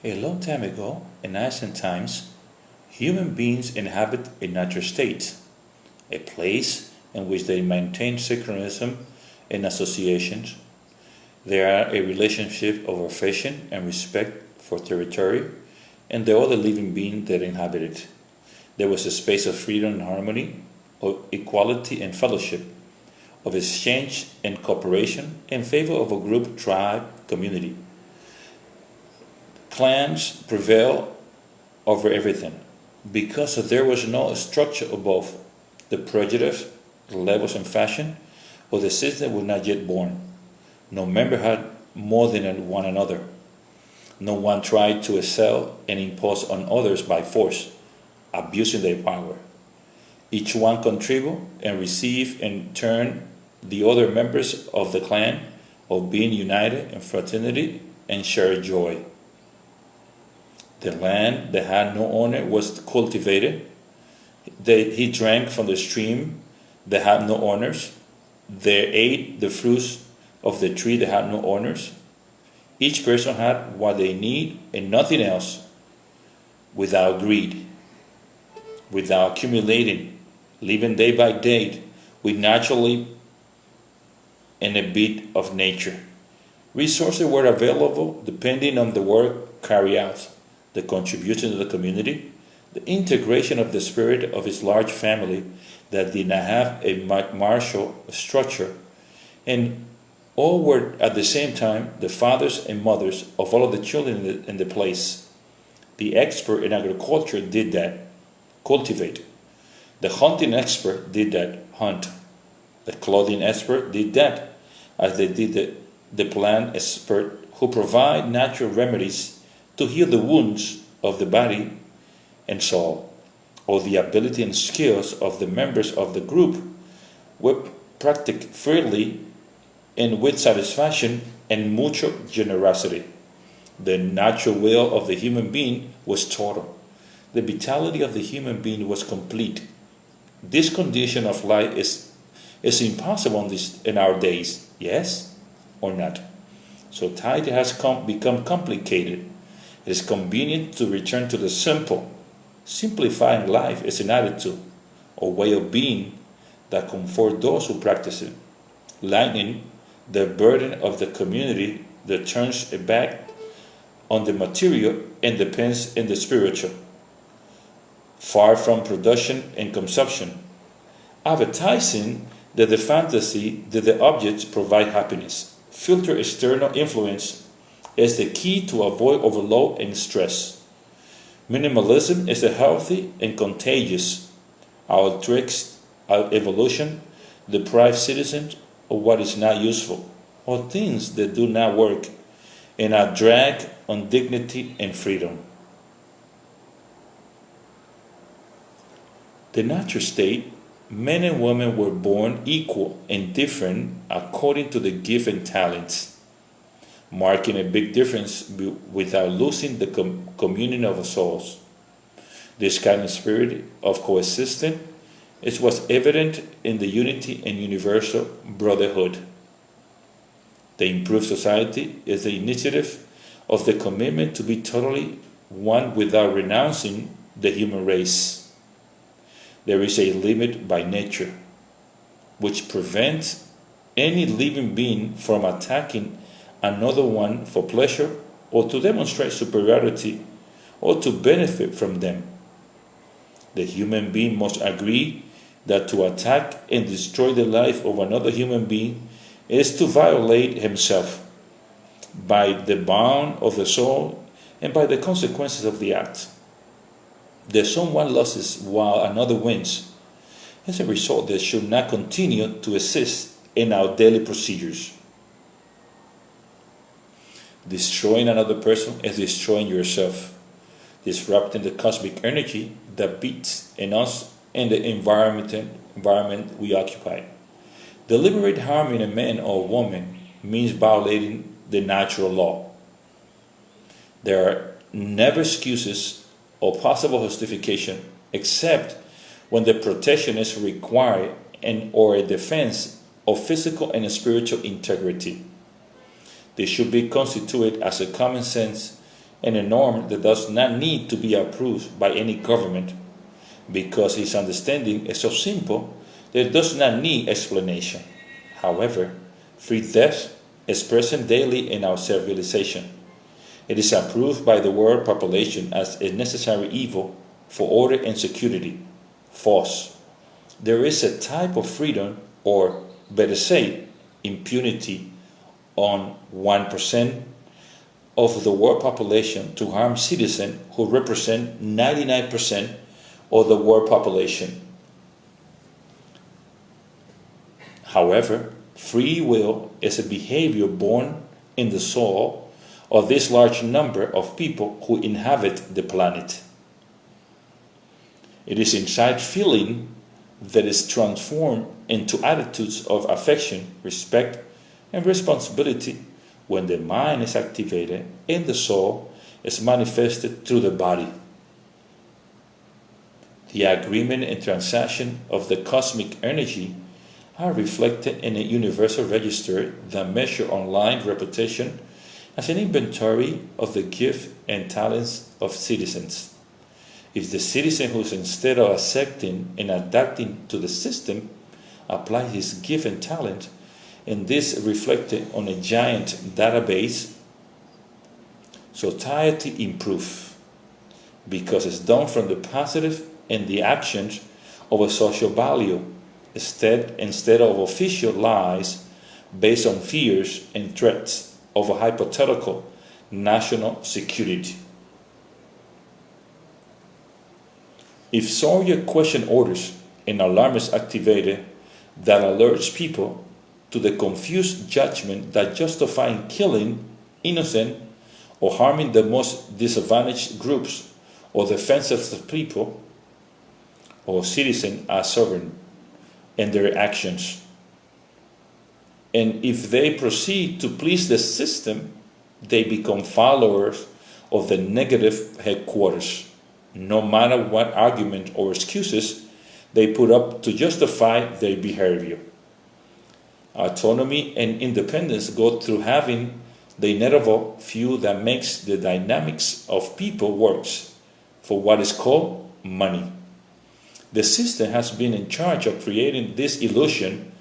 A long time ago, in ancient times, human beings inhabit a natural state, a place in which they maintain synchronism and associations. There are a relationship of affection and respect for territory and the other living being that inhabit it. There was a space of freedom and harmony, of equality and fellowship, of exchange and cooperation in favor of a group, tribe, community. Clans prevail over everything because there was no structure above the prejudice, the levels and fashion, or the system was not yet born. No member had more than one another. No one tried to excel and impose on others by force, abusing their power. Each one contribute and receive in turn the other members of the clan of being united in fraternity and shared joy. The land that had no owner was cultivated. He drank from the stream that had no owners. They ate the fruits of the tree that had no owners. Each person had what they need and nothing else, without greed, without accumulating, living day by day with naturally and a bit of nature. Resources were available depending on the work carried out, the contribution to the community, the integration of the spirit of his large family that did not have a martial structure, and all were at the same time the fathers and mothers of all of the children in the place. The expert in agriculture did that, cultivate. The hunting expert did that, hunt. The clothing expert did that, as they did the plant expert who provide natural remedies to heal the wounds of the body and soul, or the ability and skills of the members of the group were practiced freely and with satisfaction and mutual generosity. The natural will of the human being was total. The vitality of the human being was complete. This condition of life is impossible in our days, yes or not? So society has become complicated. It is convenient to return to the simple. Simplifying life is an attitude or way of being that comforts those who practice it, lightening the burden of the community that turns it back on the material and depends in the spiritual, far from production and consumption, advertising that the fantasy that the objects provide happiness. Filter external influence is the key to avoid overload and stress. Minimalism is healthy and contagious. Our tricks, our evolution, deprive citizens of what is not useful, or things that do not work, and are drag on dignity and freedom. The natural state, men and women were born equal and different according to the gift and talents, marking a big difference without losing the communion of souls. This kind of spirit of coexistence was evident in the unity and universal brotherhood. The improved society is the initiative of the commitment to be totally one without renouncing the human race. There is a limit by nature, which prevents any living being from attacking another one for pleasure or to demonstrate superiority or to benefit from them. The human being must agree that to attack and destroy the life of another human being is to violate himself by the bond of the soul and by the consequences of the act. That someone loses while another wins is a result that should not continue to exist in our daily procedures. Destroying another person is destroying yourself, disrupting the cosmic energy that beats in us and the environment we occupy. Deliberate harming a man or woman means violating the natural law. There are never excuses or possible justification except when the protection is required and or a defense of physical and spiritual integrity. They should be constituted as a common sense and a norm that does not need to be approved by any government, because his understanding is so simple that it does not need explanation. However, free theft is present daily in our civilization. It is approved by the world population as a necessary evil for order and security. False. There is a type of freedom, or better say, impunity, on 1% of the world population to harm citizens who represent 99% of the world population. However, free will is a behavior born in the soul of this large number of people who inhabit the planet. It is inside feeling that is transformed into attitudes of affection, respect, and responsibility when the mind is activated and the soul is manifested through the body. The agreement and transaction of the cosmic energy are reflected in a universal register that measures online reputation as an inventory of the gifts and talents of citizens. If the citizen who, instead of accepting and adapting to the system, applies his gift and talent, and this reflected on a giant database, society improves, because it's done from the positive and the actions of a social value, instead of official lies based on fears and threats of a hypothetical national security. If Soviet question orders and alarm is activated that alerts people to the confused judgment that justifying killing innocent or harming the most disadvantaged groups or defenseless people or citizens are sovereign in their actions. And if they proceed to please the system, they become followers of the negative headquarters, no matter what argument or excuses they put up to justify their behavior. Autonomy and independence go through having the inevitable view that makes the dynamics of people works for what is called money. The system has been in charge of creating this illusion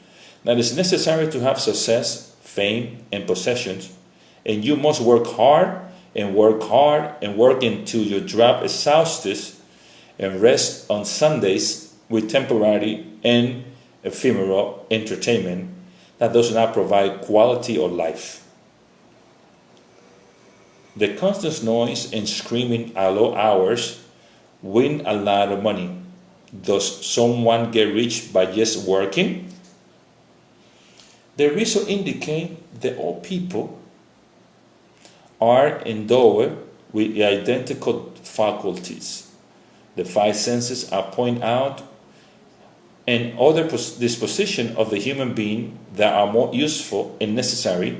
that it's necessary to have success, fame, and possessions, and you must work hard and work hard and work until you drop exhausted and rest on Sundays with temporary and ephemeral entertainment that does not provide quality of life. The constant noise and screaming at low hours win a lot of money. Does someone get rich by just working? The results indicate that all people are endowed with the identical faculties. The five senses are pointed out, and other dispositions of the human being that are more useful and necessary,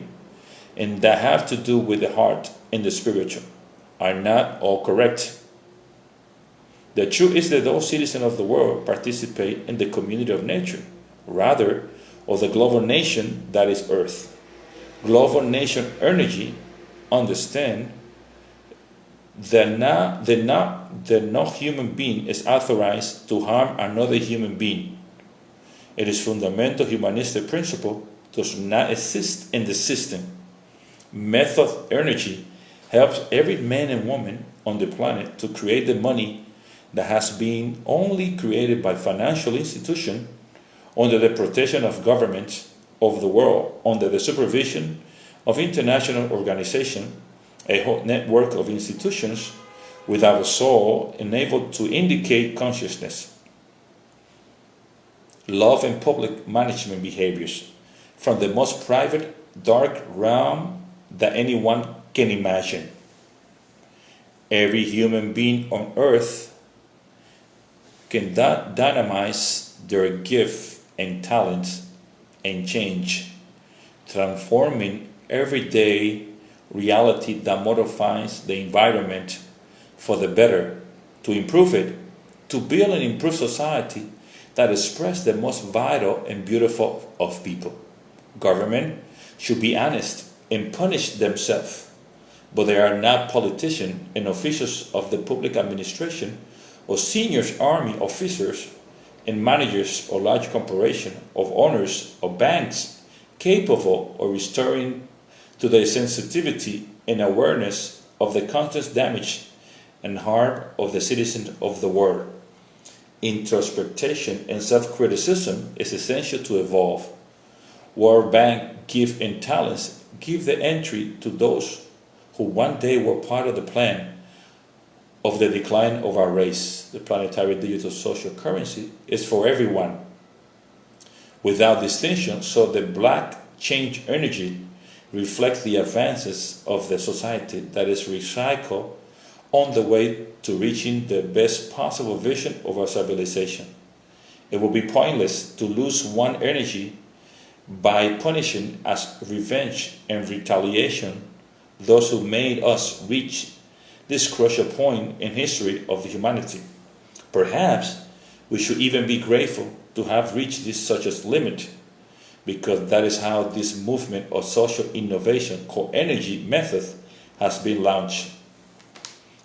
and that have to do with the heart and the spiritual, are not all correct. The truth is that those citizens of the world participate in the community of nature, rather of the global nation that is Earth. Global nation energy understand that no human being is authorized to harm another human being. It is fundamental humanistic principle does not exist in the system. Method energy helps every man and woman on the planet to create the money that has been only created by financial institutions under the protection of governments of the world, under the supervision of international organizations, a whole network of institutions without a soul enabled to indicate consciousness. Love and public management behaviors from the most private, dark realm that anyone can imagine. Every human being on earth can dynamize their gift and talents and change, transforming everyday reality that modifies the environment for the better, to improve it, to build and improve society that express the most vital and beautiful of people. Government should be honest and punish themselves. but they are not politicians and officials of the public administration or senior army officers and managers of large corporations, of owners of banks, capable of restoring to their sensitivity and awareness of the constant damage and harm of the citizens of the world. Introspection and self-criticism is essential to evolve. World Bank gift and talents give the entry to those who one day were part of the plan of the decline of our race. The planetary digital social currency is for everyone, without distinction, so the black change energy reflects the advances of the society that is recycled on the way to reaching the best possible vision of our civilization. It would be pointless to lose one energy by punishing as revenge and retaliation those who made us reach this crucial point in history of humanity. Perhaps we should even be grateful to have reached this such a limit, because that is how this movement of social innovation called energy method has been launched.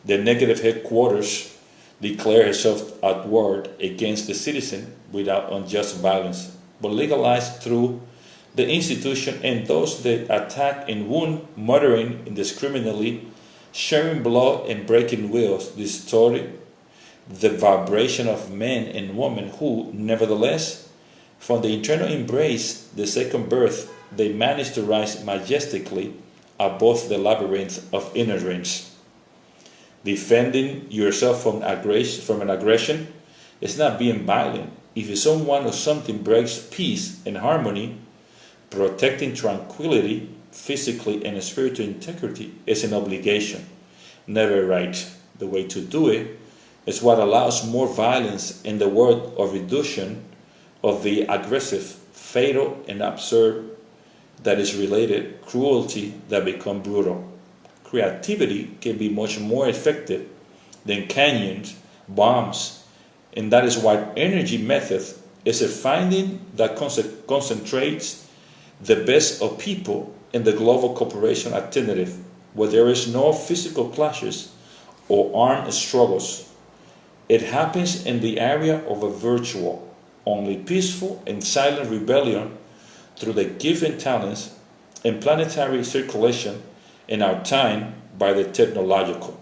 The negative headquarters declare herself at war against the citizen without unjust violence, but legalized through the institution and those that attack and wound, murdering indiscriminately, sharing blood and breaking wills, distorting the vibration of men and women who, nevertheless, from the internal embrace, the second birth, they manage to rise majestically above the labyrinth of ignorance. Defending yourself from an aggression is not being violent. If someone or something breaks peace and harmony, protecting tranquility, physically and spiritual integrity is an obligation, never a right. The way to do it is what allows more violence in the world of reduction of the aggressive, fatal, and absurd that is related, cruelty that become brutal. Creativity can be much more effective than canyons, bombs, and that is why energy method is a finding that concentrates the best of people in the global cooperation alternative, where there is no physical clashes or armed struggles. It happens in the area of a virtual, only peaceful and silent rebellion through the given talents and planetary circulation in our time by the technological.